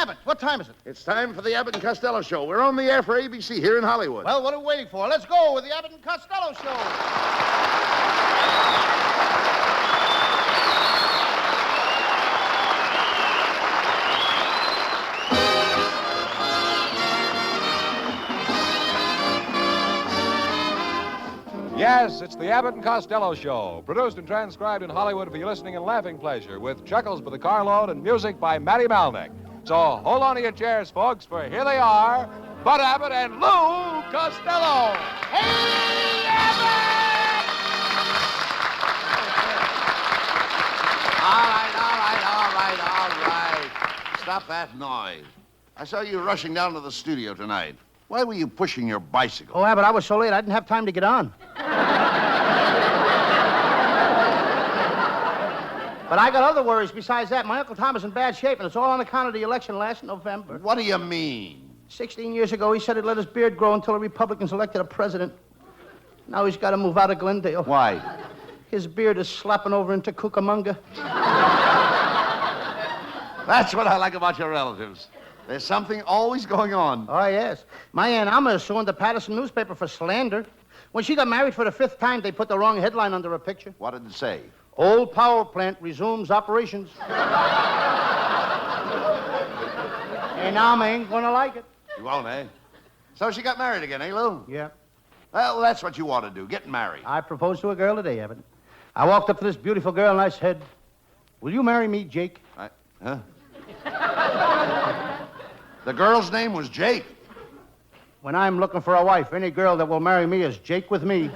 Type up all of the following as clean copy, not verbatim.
Abbott. What time is it? It's time for the Abbott and Costello Show. We're on the air for ABC here in Hollywood. Well, what are we waiting for? Let's go with the Abbott and Costello Show. Yes, it's the Abbott and Costello Show, produced and transcribed in Hollywood for your listening and laughing pleasure, with chuckles by the carload and music by Matty Malnick. So hold on to your chairs, folks, for here they are, Bud Abbott and Lou Costello. Hey, Abbott! All right. Stop that noise. I saw you rushing down to the studio tonight. Why were you pushing your bicycle? Oh, Abbott, I was so late I didn't have time to get on. But I got other worries besides that. My Uncle Tom is in bad shape, and it's all on account of the election last November. What do you mean? 16 years ago, he said he'd let his beard grow until the Republicans elected a president. Now he's got to move out of Glendale. Why? His beard is slapping over into Cucamonga. That's what I like about your relatives. There's something always going on. Oh, yes. My Aunt Alma is suing the Patterson newspaper for slander. When she got married for the 5th time, they put the wrong headline under her picture. What did it say? Old power plant resumes operations. And Alma ain't gonna like it. You won't, eh? So she got married again, eh, Lou? Yeah. Well, that's what you want to do, get married. I proposed to a girl today, Abbott. I walked up to this beautiful girl and I said, "Will you marry me, Jake?" Huh? The girl's name was Jake. When I'm looking for a wife, any girl that will marry me is Jake with me.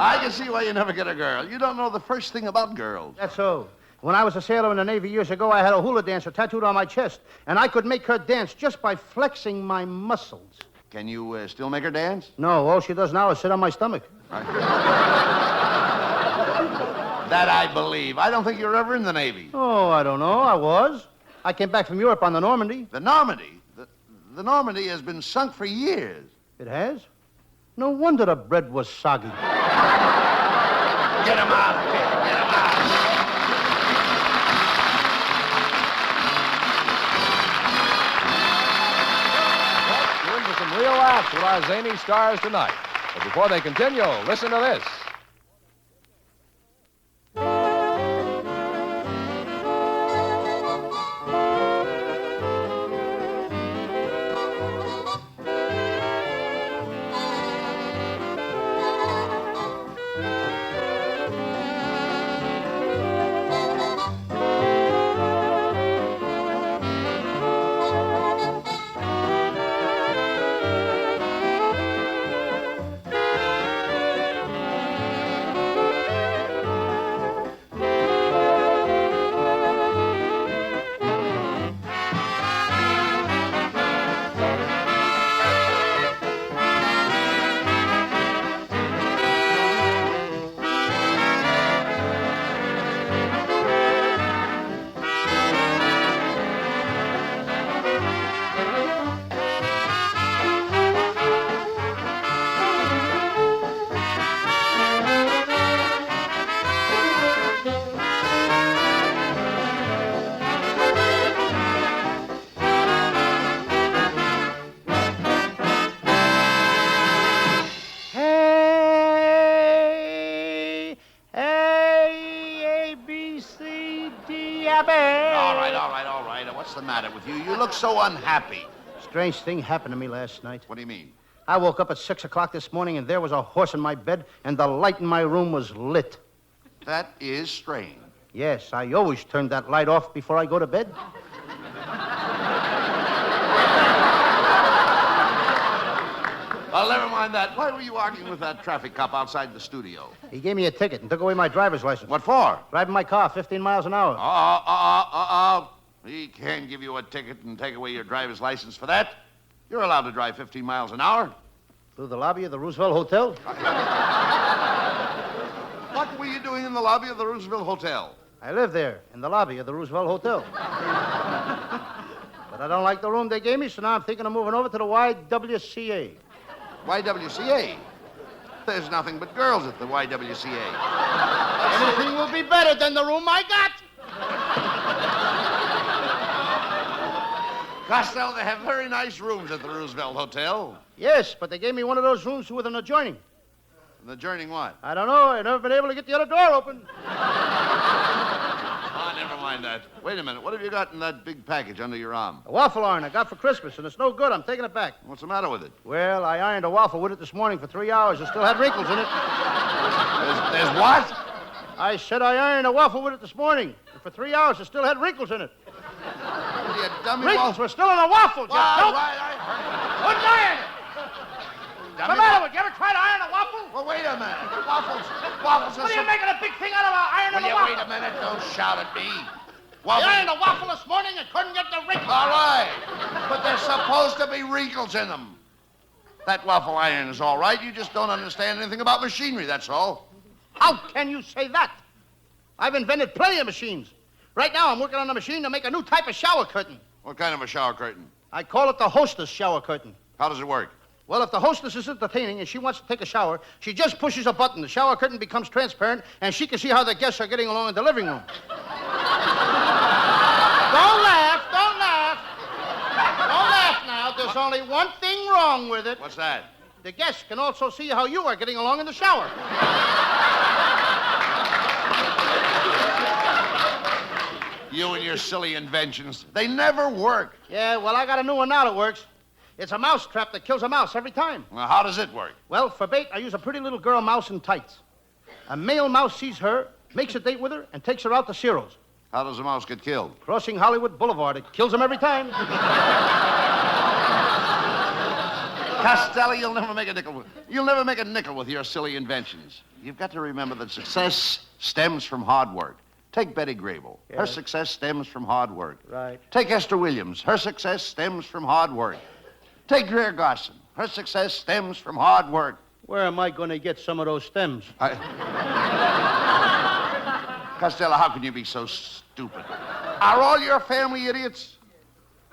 I can see why you never get a girl. You don't know the first thing about girls. That's so. When I was a sailor in the Navy years ago, I had a hula dancer tattooed on my chest, and I could make her dance just by flexing my muscles. Can you still make her dance? No, all she does now is sit on my stomach. That I believe. I don't think you were ever in the Navy. Oh, I don't know. I was. I came back from Europe on the Normandy. The Normandy? The Normandy has been sunk for years. It has? No wonder the bread was soggy. Get him out of here. Get him out. We're in for some real laughs with our zany stars tonight. But before they continue, listen to this. All right. What's the matter with you? You look so unhappy. Strange thing happened to me last night. What do you mean? I woke up at 6 o'clock this morning, and there was a horse in my bed, and the light in my room was lit. That is strange. Yes, I always turn that light off before I go to bed. Well, never mind that. Why were you arguing with that traffic cop outside the studio? He gave me a ticket and took away my driver's license. What for? Driving my car 15 miles an hour. He can't give you a ticket and take away your driver's license for that. You're allowed to drive 15 miles an hour. Through the lobby of the Roosevelt Hotel? What were you doing in the lobby of the Roosevelt Hotel? I live there, in the lobby of the Roosevelt Hotel. But I don't like the room they gave me, so now I'm thinking of moving over to the YWCA. YWCA? There's nothing but girls at the YWCA. Anything will be better than the room I got. Costello, they have very nice rooms at the Roosevelt Hotel. Yes, but they gave me one of those rooms with an adjoining. The adjoining what? I don't know. I've never been able to get the other door open. Ah, never mind that. Wait a minute. What have you got in that big package under your arm? A waffle iron I got for Christmas, and it's no good. I'm taking it back. What's the matter with it? Well, I ironed a waffle with it this morning for 3 hours. It still had wrinkles in it. There's what? I said I ironed a waffle with it this morning, and for 3 hours it still had wrinkles in it. You dummy Wrinkles were still in a waffle, Jeff. All Don't- right, I heard Wouldn't iron it. What's the matter with you? Ever tried to iron a waffle? Well, wait a minute. Waffles are What are you making a big thing out of ironing Will a you waffle? wait a minute? Don't shout at me. I ironed a waffle this morning and couldn't get the wrinkles. All right. But there's supposed to be wrinkles in them. That waffle iron is all right. You just don't understand anything about machinery, that's all. How can you say that? I've invented plenty of machines. Right now, I'm working on a machine to make a new type of shower curtain. What kind of a shower curtain? I call it the hostess shower curtain. How does it work? Well, if the hostess is entertaining and she wants to take a shower, she just pushes a button. The shower curtain becomes transparent, and she can see how the guests are getting along in the living room. Don't laugh. Don't laugh. Don't laugh now. There's only one thing wrong with it. What's that? The guests can also see how you are getting along in the shower. You and your silly inventions. They never work. Yeah, well, I got a new one now that works. It's a mouse trap that kills a mouse every time. Well, how does it work? Well, for bait, I use a pretty little girl mouse in tights. A male mouse sees her, makes a date with her, and takes her out to Ciro's. How does a mouse get killed? Crossing Hollywood Boulevard. It kills them every time. Costello, you'll never make a nickel. You'll never make a nickel with your silly inventions. You've got to remember that success stems from hard work. Take Betty Grable. Her Yes. success stems from hard work. Right. Take Esther Williams. Her success stems from hard work. Take Greer Garson. Her success stems from hard work. Where am I going to get some of those stems? Costello, how can you be so stupid? Are all your family idiots?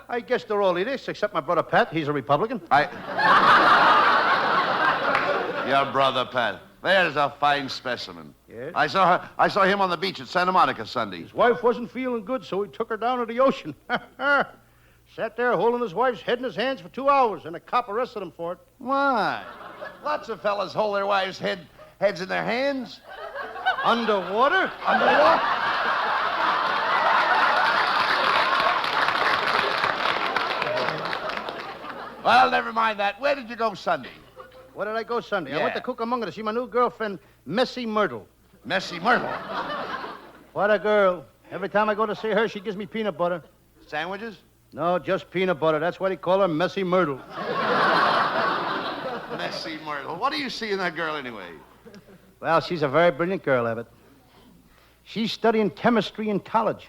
I guess they're all idiots, except my brother Pat. He's a Republican. Your brother, Pat. There's a fine specimen. Yes? I saw him on the beach at Santa Monica Sunday. His wife wasn't feeling good, so he took her down to the ocean. Sat there holding his wife's head in his hands for 2 hours, and a cop arrested him for it. Why? Lots of fellas hold their wives' heads in their hands. Underwater? Underwater? Well, never mind that. Where did you go Sunday? Where did I go Sunday? I Yeah. went to Cucamonga to see my new girlfriend, Messy Myrtle. Messy Myrtle. What a girl. Every time I go to see her, she gives me peanut butter. Sandwiches? No, just peanut butter. That's why they call her Messy Myrtle. Messy Myrtle. What do you see in that girl anyway? Well, she's a very brilliant girl, Abbott. She's studying chemistry in college.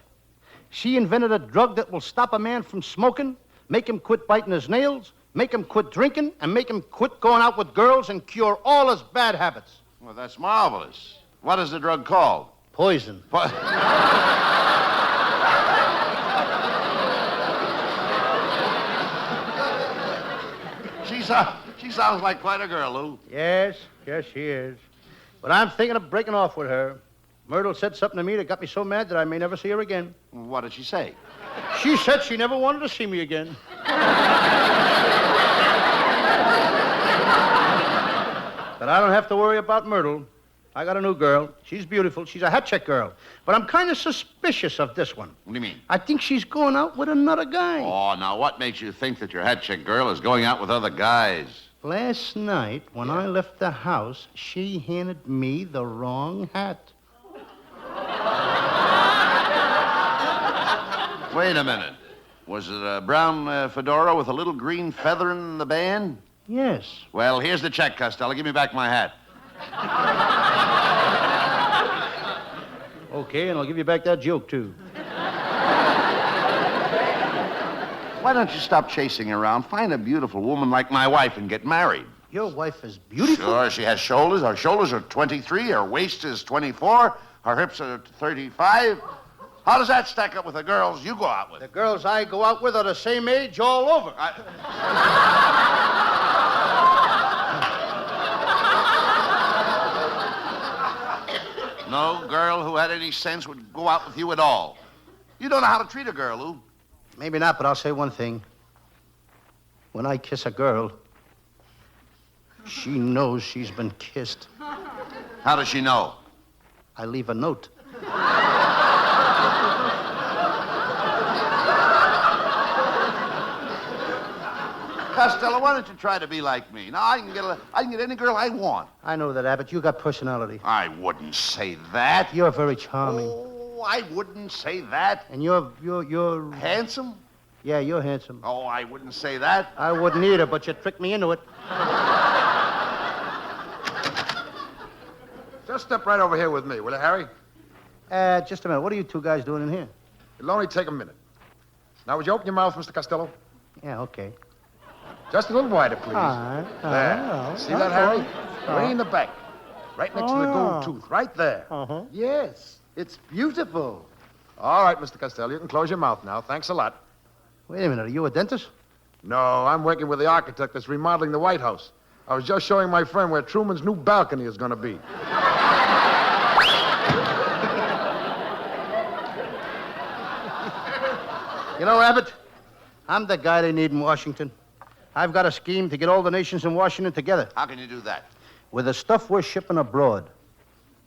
She invented a drug that will stop a man from smoking, make him quit biting his nails, make him quit drinking, and make him quit going out with girls and cure all his bad habits. Well, that's marvelous. What is the drug called? Poison. She sounds like quite a girl, Lou. Yes, she is. But I'm thinking of breaking off with her. Myrtle said something to me that got me so mad that I may never see her again. What did she say? She said she never wanted to see me again. But I don't have to worry about Myrtle. I got a new girl. She's beautiful. She's a hat check girl. But I'm kind of suspicious of this one. What do you mean? I think she's going out with another guy. Oh, now what makes you think that your hat check girl is going out with other guys? Last night, when I left the house, she handed me the wrong hat. Wait a minute. Was it a brown fedora with a little green feather in the band? Yes. Well, here's the check, Costello. Give me back my hat. Okay, and I'll give you back that joke, too. Why don't you stop chasing around? Find a beautiful woman like my wife and get married. Your wife is beautiful? Sure, she has shoulders. Her shoulders are 23. Her waist is 24. Her hips are 35. How does that stack up with the girls you go out with? The girls I go out with are the same age all over. No girl who had any sense would go out with you at all. You don't know how to treat a girl, Lou. Maybe not, but I'll say one thing. When I kiss a girl, she knows she's been kissed. How does she know? I leave a note. Costello, why don't you try to be like me? Now, I can get any girl I want. I know that, Abbott. You got personality. I wouldn't say that. You're very charming. Oh, I wouldn't say that. And you're... Handsome? Yeah, you're handsome. Oh, I wouldn't say that. I wouldn't either, but you tricked me into it. Just step right over here with me, will you, Harry? Just a minute. What are you two guys doing in here? It'll only take a minute. Now, would you open your mouth, Mr. Costello? Yeah, okay. Just a little wider, please. All right. There. See that, Harry? Way in the back. Right next to the gold tooth. Right there. Uh-huh. Yes. It's beautiful. All right, Mr. Costello. You can close your mouth now. Thanks a lot. Wait a minute. Are you a dentist? No, I'm working with the architect that's remodeling the White House. I was just showing my friend where Truman's new balcony is going to be. You know, Abbott, I'm the guy they need in Washington. I've got a scheme to get all the nations in Washington together. How can you do that? With the stuff we're shipping abroad.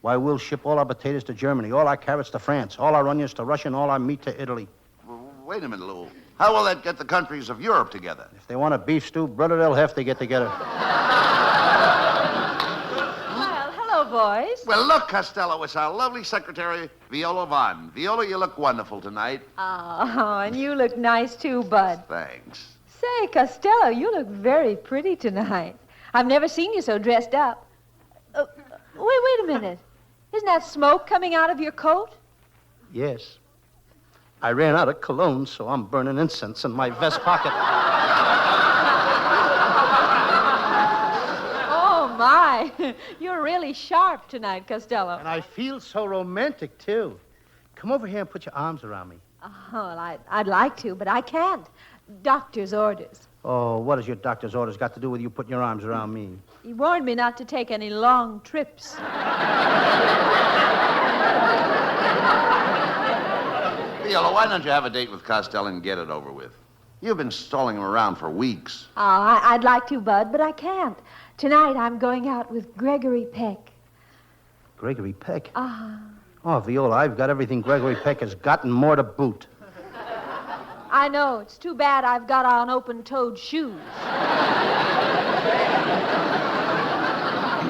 Why, we'll ship all our potatoes to Germany, all our carrots to France, all our onions to Russia, and all our meat to Italy. Well, wait a minute, Lou. How will that get the countries of Europe together? If they want a beef stew, brother, they'll have to get together. Well, hello, boys. Well, look, Costello, it's our lovely secretary, Viola Vaughn. Viola, you look wonderful tonight. Oh, and you look nice, too, Bud. Thanks. Say, Costello, you look very pretty tonight. I've never seen you so dressed up. Wait a minute. Isn't that smoke coming out of your coat? Yes. I ran out of cologne, so I'm burning incense in my vest pocket. Oh, my. You're really sharp tonight, Costello. And I feel so romantic, too. Come over here and put your arms around me. Oh, well, I'd like to, but I can't. Doctor's orders. Oh, what has your doctor's orders got to do with you putting your arms around me? He warned me not to take any long trips. Viola, why don't you have a date with Costello and get it over with? You've been stalling him around for weeks. Oh, I'd like to, Bud, but I can't. Tonight I'm going out with Gregory Peck. Gregory Peck? Uh-huh. Oh, Viola, I've got everything Gregory Peck has got and more to boot. I know. It's too bad I've got on open-toed shoes.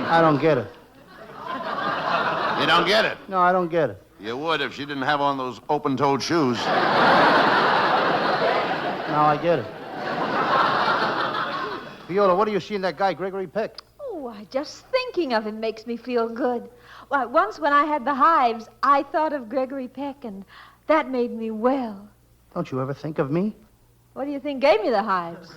I don't get it. You don't get it? No, I don't get it. You would if she didn't have on those open-toed shoes. Now I get it. Viola, what do you see in that guy, Gregory Peck? Oh, just thinking of him makes me feel good. Why, once when I had the hives, I thought of Gregory Peck, and that made me well. Don't you ever think of me? What do you think gave me the hives?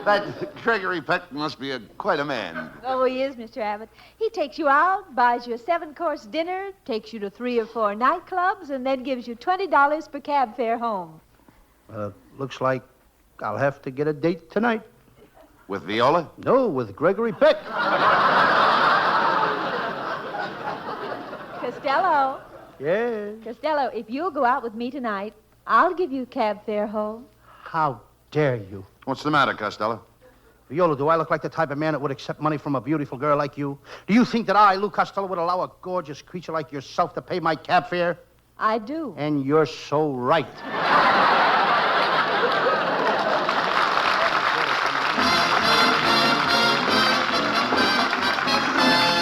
That Gregory Peck must be quite a man. Oh, he is, Mr. Abbott. He takes you out, buys you a 7-course dinner, takes you to 3 or 4 nightclubs, and then gives you $20 per cab fare home. Looks like I'll have to get a date tonight. With Viola? No, with Gregory Peck. Costello. Yes. Costello, if you'll go out with me tonight, I'll give you cab fare home. How dare you? What's the matter, Costello? Viola, do I look like the type of man that would accept money from a beautiful girl like you? Do you think that I, Lou Costello, would allow a gorgeous creature like yourself to pay my cab fare? I do. And you're so right.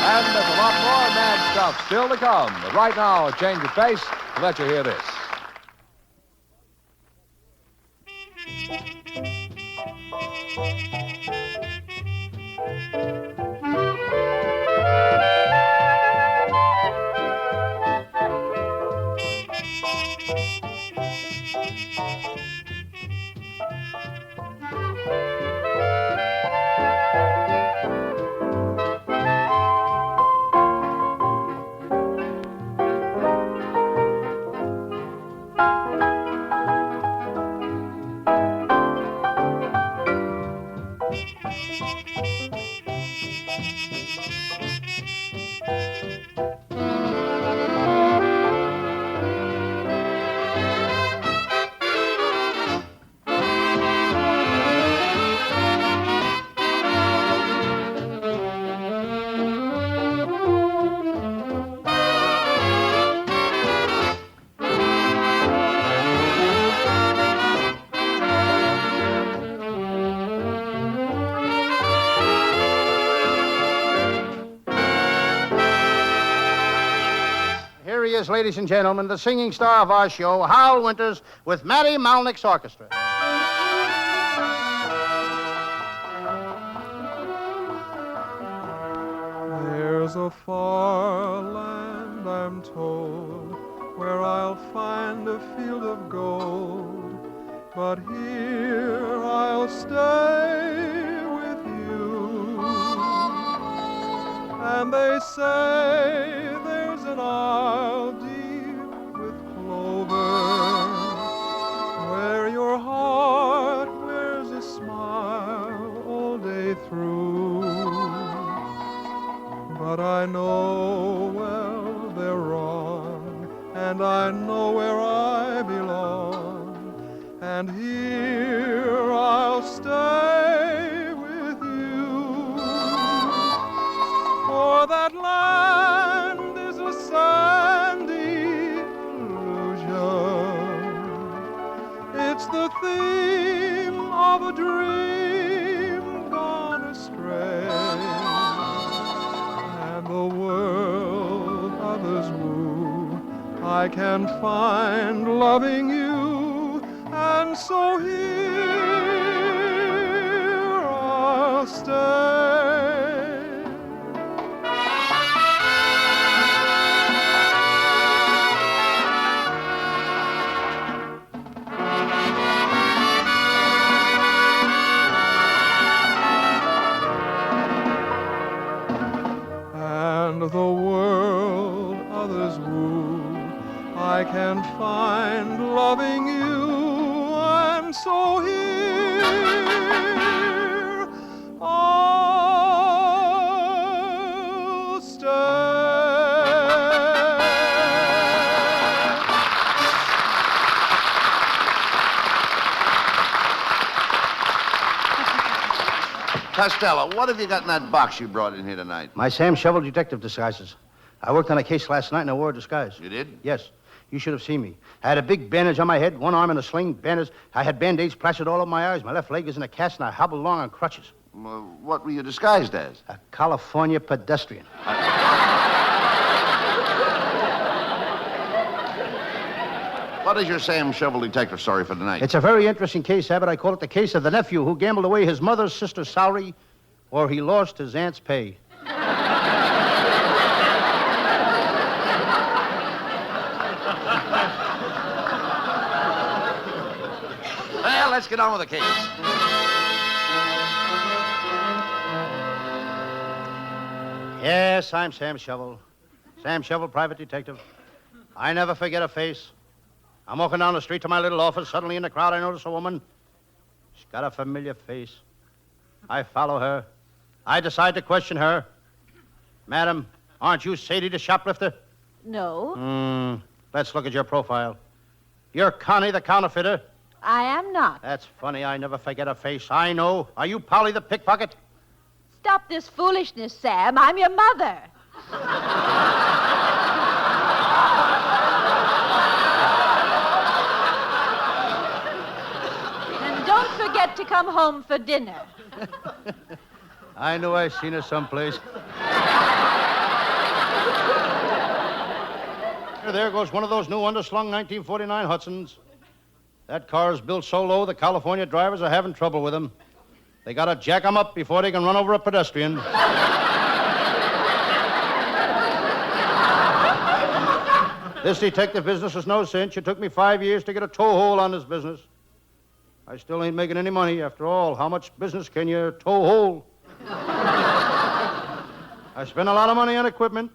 And there's a lot more mad stuff still to come. But right now, a change of pace to let you hear this. Here he is, ladies and gentlemen, the singing star of our show, Howell Winters, with Matty Malnick's orchestra. There's a far land, I'm told, where I'll find a field of gold. But here I'll stay with you. And they say there's an isle deep with clover, where your heart wears a smile all day through. But I know well they're wrong, and I know where I belong, and here I'll stay with you. For that land is a sandy illusion. It's the theme of a dream gone astray. The world others woo, I can find loving you, and so here I'll stay. And the world others woo, I can find loving you, and so here I'll stay. Costello, what have you got in that box you brought in here tonight? My Sam Shovel detective disguises. I worked on a case last night and I wore a disguise. You did? Yes. You should have seen me. I had a big bandage on my head, one arm in a sling, bandage. I had band-aids plastered all over my eyes. My left leg is in a cast, and I hobbled along on crutches. Well, what were you disguised as? A California pedestrian. What is your Sam Shovel detective story for tonight? It's a very interesting case, Abbott. I call it the case of the nephew who gambled away his mother's sister's salary, or he lost his aunt's pay. Well, let's get on with the case. Yes, I'm Sam Shovel. Sam Shovel, private detective. I never forget a face. I'm walking down the street to my little office. Suddenly in the crowd, I notice a woman. She's got a familiar face. I follow her. I decide to question her. Madam, aren't you Sadie the shoplifter? No, Let's look at your profile. You're Connie the counterfeiter. I am not. That's funny. I never forget a face. I know. Are you Polly the pickpocket? Stop this foolishness, Sam. I'm your mother. And don't forget to come home for dinner. I knew I seen her someplace. There goes one of those new underslung 1949 Hudsons. That car is built so low the California drivers are having trouble with them. They gotta jack them up before they can run over a pedestrian. This detective business is no cinch. It took me 5 years to get a toe hole on this business. I still ain't making any money. After all, how much business can you toe hole? I spent a lot of money on equipment.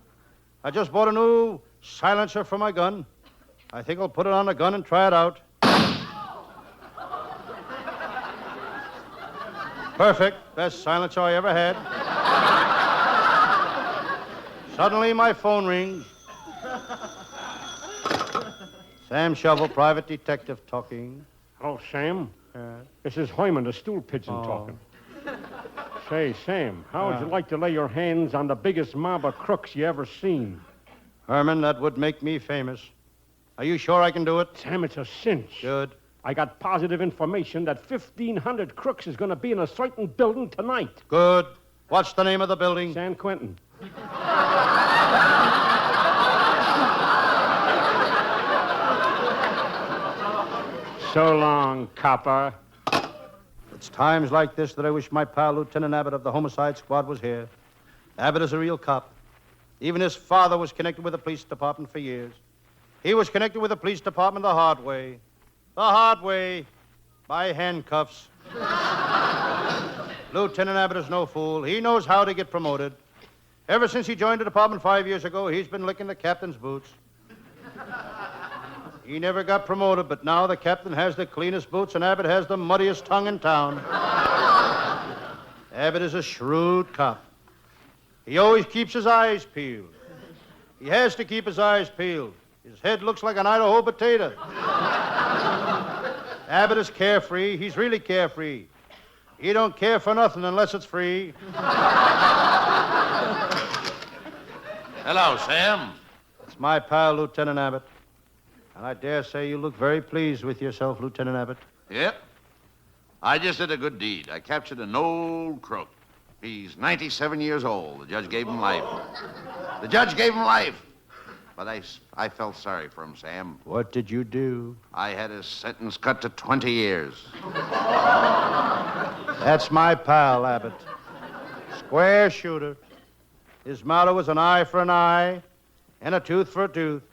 I just bought a new silencer for my gun. I think I'll put it on the gun and try it out. Perfect. Best silencer I ever had. Suddenly, my phone rings. Sam Shovel, private detective, talking. Oh, Sam? This is Hyman, the stool pigeon, talking. Say, Sam, how would you like to lay your hands on the biggest mob of crooks you ever seen? Herman, that would make me famous. Are you sure I can do it? Sam, it's a cinch. Good. I got positive information that 1,500 crooks is going to be in a certain building tonight. Good. What's the name of the building? San Quentin. So long, copper. It's times like this that I wish my pal Lieutenant Abbott of the Homicide Squad was here. Abbott is a real cop. Even his father was connected with the police department for years. He was connected with the police department the hard way. The hard way. By handcuffs. Lieutenant Abbott is no fool. He knows how to get promoted. Ever since he joined the department 5 years ago, he's been licking the captain's boots. He never got promoted, but now the captain has the cleanest boots and Abbott has the muddiest tongue in town. Abbott is a shrewd cop. He always keeps his eyes peeled. He has to keep his eyes peeled. His head looks like an Idaho potato. Abbott is carefree. He's really carefree. He don't care for nothing unless it's free. Hello, Sam. It's my pal, Lieutenant Abbott. And I dare say you look very pleased with yourself, Lieutenant Abbott. Yep. I just did a good deed. I captured an old crook. He's 97 years old. The judge gave him life. The judge gave him life. But I felt sorry for him, Sam. What did you do? I had his sentence cut to 20 years. That's my pal, Abbott. Square shooter. His motto was an eye for an eye and a tooth for a tooth.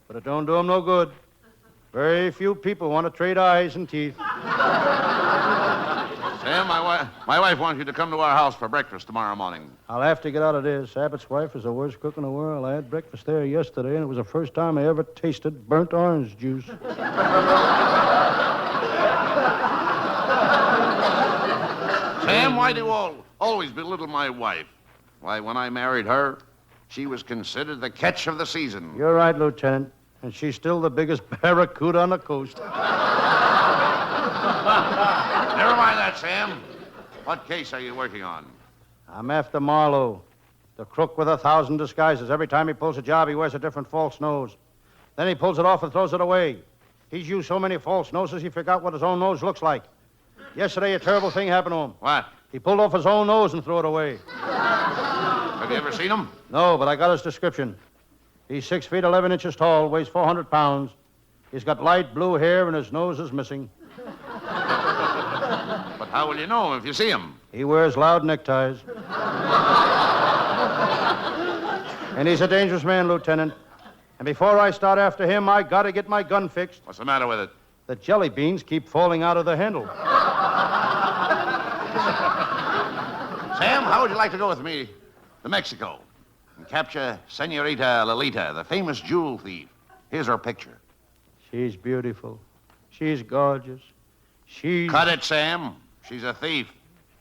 But it don't do him no good. Very few people want to trade eyes and teeth. Sam, my wife wants you to come to our house for breakfast tomorrow morning. I'll have to get out of this. Abbott's wife is the worst cook in the world. I had breakfast there yesterday, and it was the first time I ever tasted burnt orange juice. Sam, why do you always belittle my wife? Why, when I married her, she was considered the catch of the season. You're right, Lieutenant. And she's still the biggest barracuda on the coast. Never mind that, Sam. What case are you working on? I'm after Marlowe, the crook with 1,000 disguises. Every time he pulls a job, he wears a different false nose. Then he pulls it off and throws it away. He's used so many false noses, he forgot what his own nose looks like. Yesterday, a terrible thing happened to him. What? He pulled off his own nose and threw it away. Have you ever seen him? No, but I got his description. He's 6 feet 11 inches tall, weighs 400 pounds. He's got light blue hair and his nose is missing. But how will you know if you see him? He wears loud neckties. And he's a dangerous man, Lieutenant. And before I start after him, I got to get my gun fixed. What's the matter with it? The jelly beans keep falling out of the handle. Sam, how would you like to go with me to Mexico and capture Senorita Lolita, the famous jewel thief? Here's her picture. She's beautiful. She's gorgeous. She's... Cut it, Sam. She's a thief.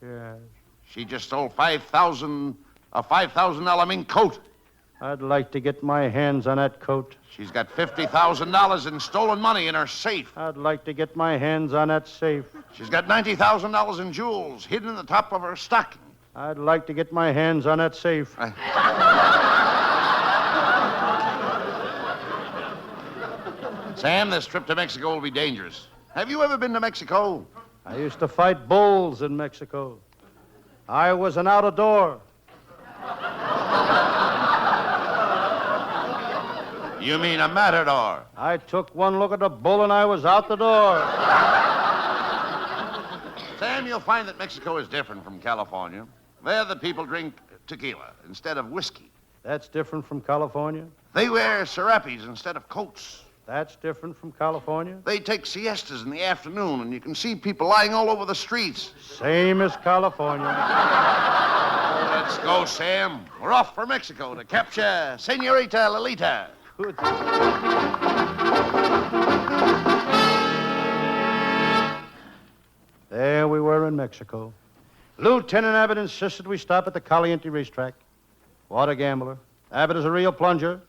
Yeah. She just stole a $5,000 mink coat. I'd like to get my hands on that coat. She's got $50,000 in stolen money in her safe. I'd like to get my hands on that safe. She's got $90,000 in jewels hidden in the top of her stocking. I'd like to get my hands on that safe. Sam, this trip to Mexico will be dangerous. Have you ever been to Mexico? I used to fight bulls in Mexico. I was an out-of-door. You mean a matador? I took one look at the bull and I was out the door. Sam, you'll find that Mexico is different from California. There, the people drink tequila instead of whiskey. That's different from California. They wear serapes instead of coats. That's different from California. They take siestas in the afternoon, and you can see people lying all over the streets. Same as California. Let's go, Sam. We're off for Mexico to capture Senorita Lolita. Good. There we were in Mexico. Lieutenant Abbott insisted we stop at the Caliente racetrack. What a gambler. Abbott is a real plunger.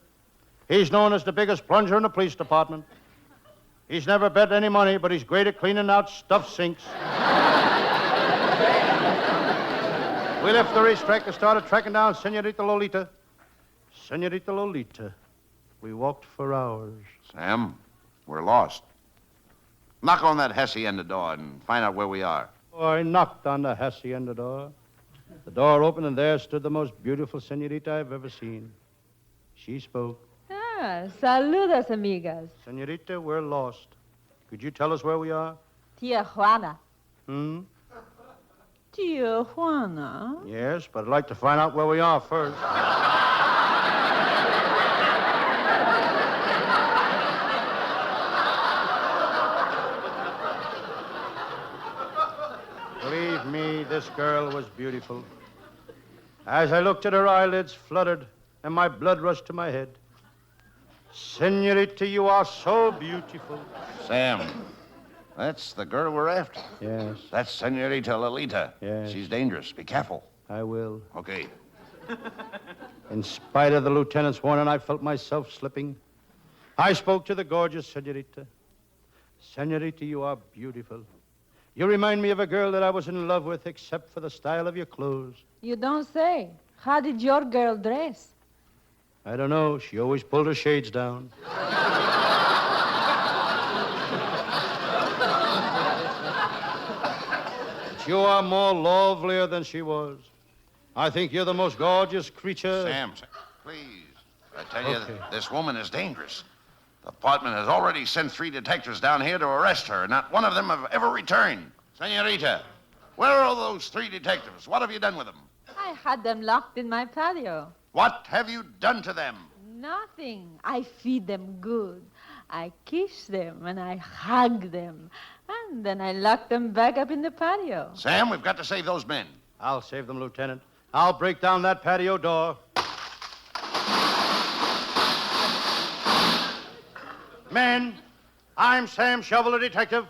He's known as the biggest plunger in the police department. He's never bet any money, but he's great at cleaning out stuffed sinks. We left the racetrack and started tracking down Senorita Lolita. Senorita Lolita. We walked for hours. Sam, we're lost. Knock on that hacienda door and find out where we are. Oh, I knocked on the hacienda door. The door opened, and there stood the most beautiful senorita I've ever seen. She spoke. Ah, saludos, amigas. Senorita, we're lost. Could you tell us where we are? Tijuana. Hmm? Tijuana? Yes, but I'd like to find out where we are first. Believe me, this girl was beautiful. As I looked at her, eyelids fluttered, and my blood rushed to my head. Senorita, you are so beautiful. Sam, that's the girl we're after. Yes, That's Senorita Lolita. Yes. She's dangerous. Be careful. I will. Okay. In spite of the lieutenant's warning, I felt myself slipping. I spoke to the gorgeous Senorita. Senorita, you are beautiful. You remind me of a girl that I was in love with, except for the style of your clothes. You don't say. How did your girl dress? I don't know. She always pulled her shades down. But you are more lovelier than she was. I think you're the most gorgeous creature. Sam, please. I tell you, Okay. this woman is dangerous. The department has already sent 3 detectives down here to arrest her. Not one of them have ever returned. Senorita, where are those 3 detectives? What have you done with them? I had them locked in my patio. What have you done to them? Nothing. I feed them good. I kiss them and I hug them. And then I lock them back up in the patio. Sam, we've got to save those men. I'll save them, Lieutenant. I'll break down that patio door. Men, I'm Sam Shovel, a detective.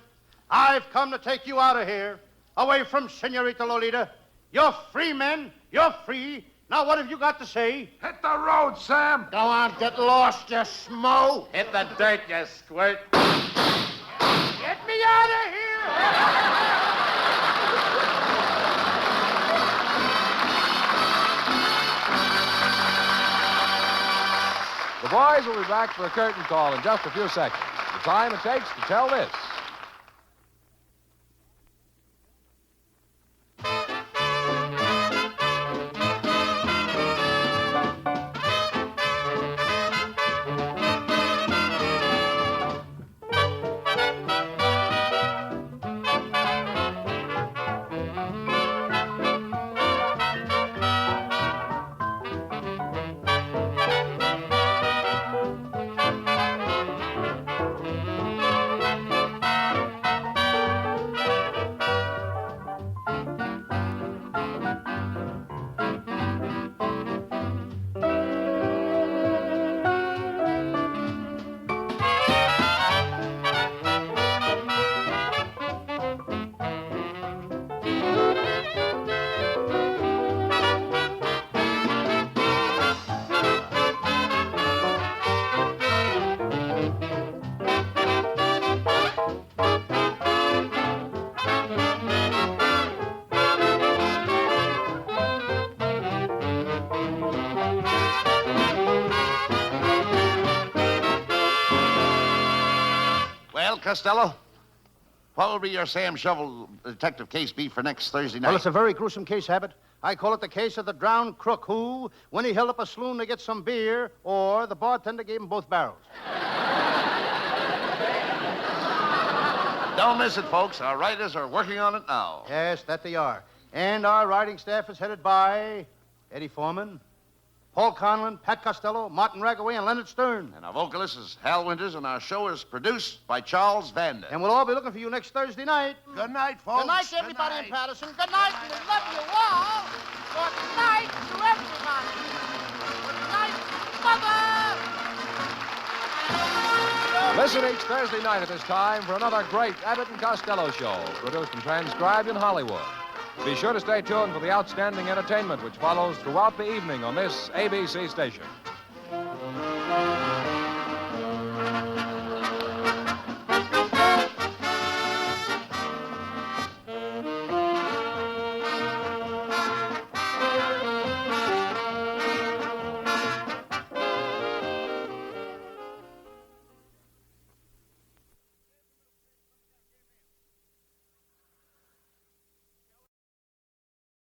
I've come to take you out of here, away from Senorita Lolita. You're free, men. You're free. Now, what have you got to say? Hit the road, Sam. Go on, get lost, you schmo. Hit the dirt, you squirt. Get me out of here! The boys will be back for a curtain call in just a few seconds. The time it takes to tell this. Costello, what will be your Sam Shovel detective case be for next Thursday night? Well, it's a very gruesome case, Abbott. I call it the case of the drowned crook who, when he held up a saloon to get some beer, or the bartender gave him both barrels. Don't miss it, folks. Our writers are working on it now. Yes, that they are. And our writing staff is headed by Eddie Foreman, Paul Conlon, Pat Costello, Martin Ragaway, and Leonard Stern. And our vocalist is Hal Winters, and our show is produced by Charles Vander. And we'll all be looking for you next Thursday night. Good night, folks. Good night to everybody in Patterson. Good night, and we love you all. Good night to everybody. Good night, Mother. Listen each Thursday night at this time for another great Abbott and Costello show, produced and transcribed in Hollywood. Be sure to stay tuned for the outstanding entertainment which follows throughout the evening on this ABC station.